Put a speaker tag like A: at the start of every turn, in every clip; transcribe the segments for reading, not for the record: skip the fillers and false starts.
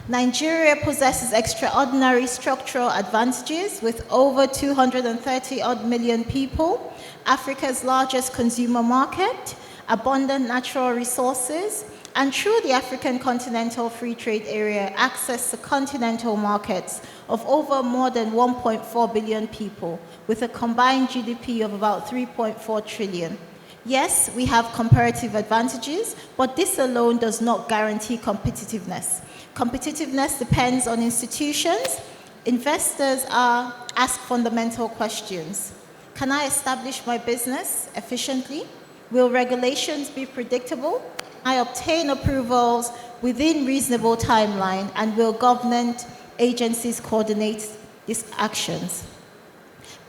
A: Nigeria possesses extraordinary structural advantages with over 230 odd million people, Africa's largest consumer market, abundant natural resources, and through the African Continental Free Trade Area, access to continental markets of over more than 1.4 billion people, with a combined GDP of about 3.4 trillion. Yes, we have comparative advantages, but this alone does not guarantee competitiveness. Competitiveness depends on institutions. Investors ask fundamental questions. Can I establish my business efficiently? Will regulations be predictable? I obtain approvals within reasonable timeline, and will government agencies coordinate these actions?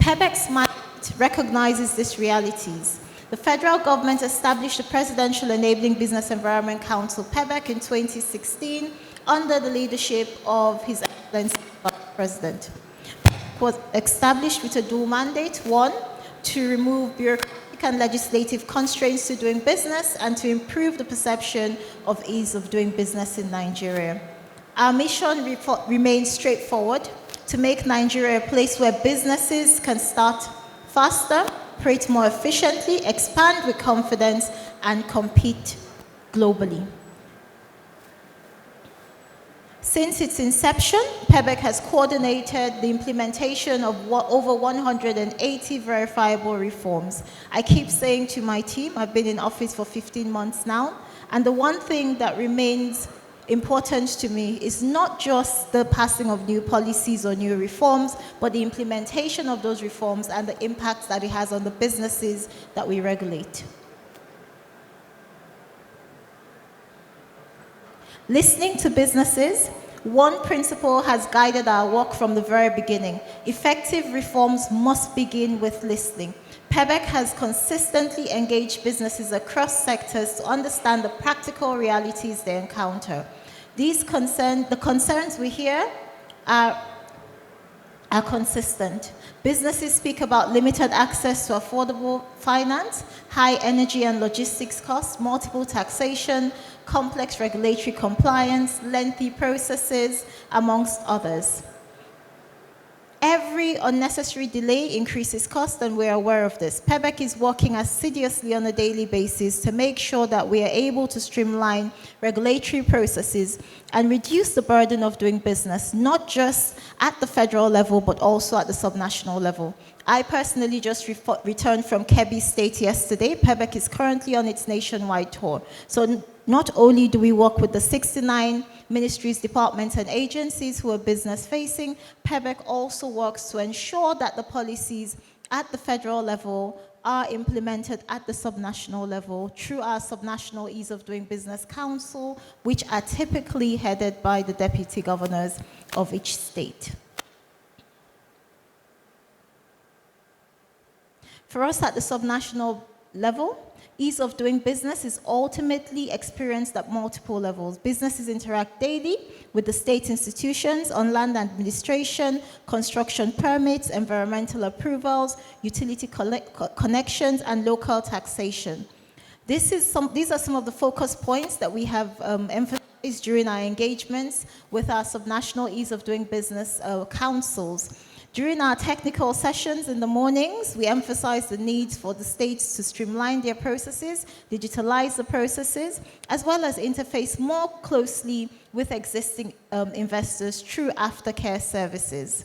A: PEBEC's mandate recognizes these realities. The federal government established the Presidential Enabling Business Environment Council, PEBEC, in 2016 under the leadership of His Excellency the President. PEBEC was established with a dual mandate: one, to remove bureaucratic and legislative constraints to doing business, and to improve the perception of ease of doing business in Nigeria. Our mission remains straightforward: to make Nigeria a place where businesses can start faster, operate more efficiently, expand with confidence, and compete globally. Since its inception, PEBEC has coordinated the implementation of over 180 verifiable reforms. I keep saying to my team, I've been in office for 15 months now, and the one thing that remains important to me is not just the passing of new policies or new reforms, but the implementation of those reforms and the impacts that it has on the businesses that we regulate. Listening to businesses, one principle has guided our work from the very beginning. Effective reforms must begin with listening. PEBEC has consistently engaged businesses across sectors to understand the practical realities they encounter. The concerns we hear are consistent. Businesses speak about limited access to affordable finance, high energy and logistics costs, multiple taxation, complex regulatory compliance, lengthy processes, amongst others. Every unnecessary delay increases cost, and we're aware of this. PEBEC is working assiduously on a daily basis to make sure that we are able to streamline regulatory processes and reduce the burden of doing business, not just at the federal level, but also at the subnational level. I personally just returned from Kebbi State yesterday. PEBEC is currently on its nationwide tour. So not only do we work with the 69 ministries, departments, and agencies who are business-facing, PEBEC also works to ensure that the policies at the federal level are implemented at the subnational level through our Subnational Ease of Doing Business Council, which are typically headed by the deputy governors of each state. For us at the subnational level, ease of doing business is ultimately experienced at multiple levels. Businesses interact daily with the state institutions on land administration, construction permits, environmental approvals, utility connections, and local taxation. These are some of the focus points that we have emphasized during our engagements with our subnational ease of doing business councils. During our technical sessions in the mornings, we emphasize the need for the states to streamline their processes, digitalize the processes, as well as interface more closely with existing investors through aftercare services.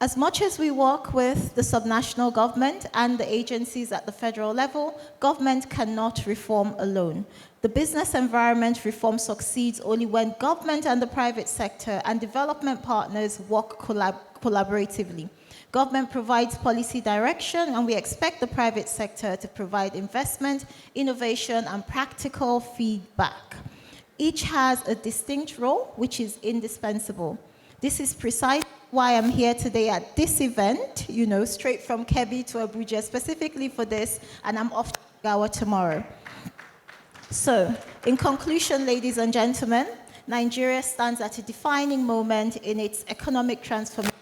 A: As much as we work with the subnational government and the agencies at the federal level, government cannot reform alone. The business environment reform succeeds only when government and the private sector and development partners work collaboratively. Government provides policy direction, and we expect the private sector to provide investment, innovation, and practical feedback. Each has a distinct role, which is indispensable. This is precisely why I'm here today at this event, straight from Kebbi to Abuja, specifically for this, and I'm off to Gawa tomorrow. So, in conclusion, ladies and gentlemen, Nigeria stands at a defining moment in its economic transformation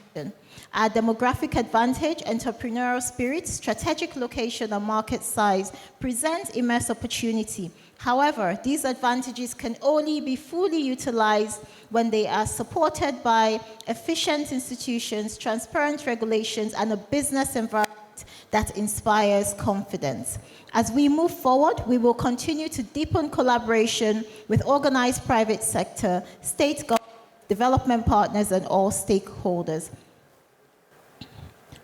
A: Our demographic advantage, entrepreneurial spirit, strategic location, and market size present immense opportunity. However, these advantages can only be fully utilized when they are supported by efficient institutions, transparent regulations, and a business environment that inspires confidence. As we move forward, we will continue to deepen collaboration with organized private sector, state government, development partners, and all stakeholders.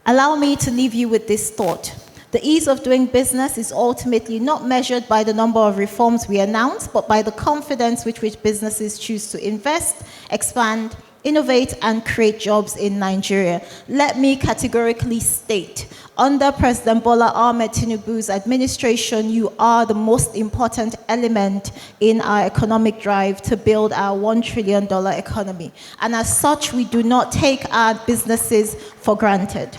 A: Allow me to leave you with this thought. The ease of doing business is ultimately not measured by the number of reforms we announce, but by the confidence with which businesses choose to invest, expand, innovate, and create jobs in Nigeria. Let me categorically state, under President Bola Ahmed Tinubu's administration, you are the most important element in our economic drive to build our $1 trillion economy. And as such, we do not take our businesses for granted.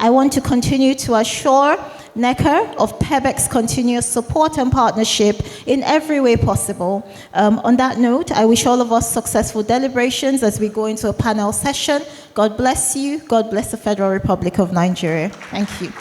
A: I want to continue to assure NECA of PEBEC's continuous support and partnership in every way possible. On that note, I wish all of us successful deliberations as we go into a panel session. God bless you. God bless the Federal Republic of Nigeria. Thank you.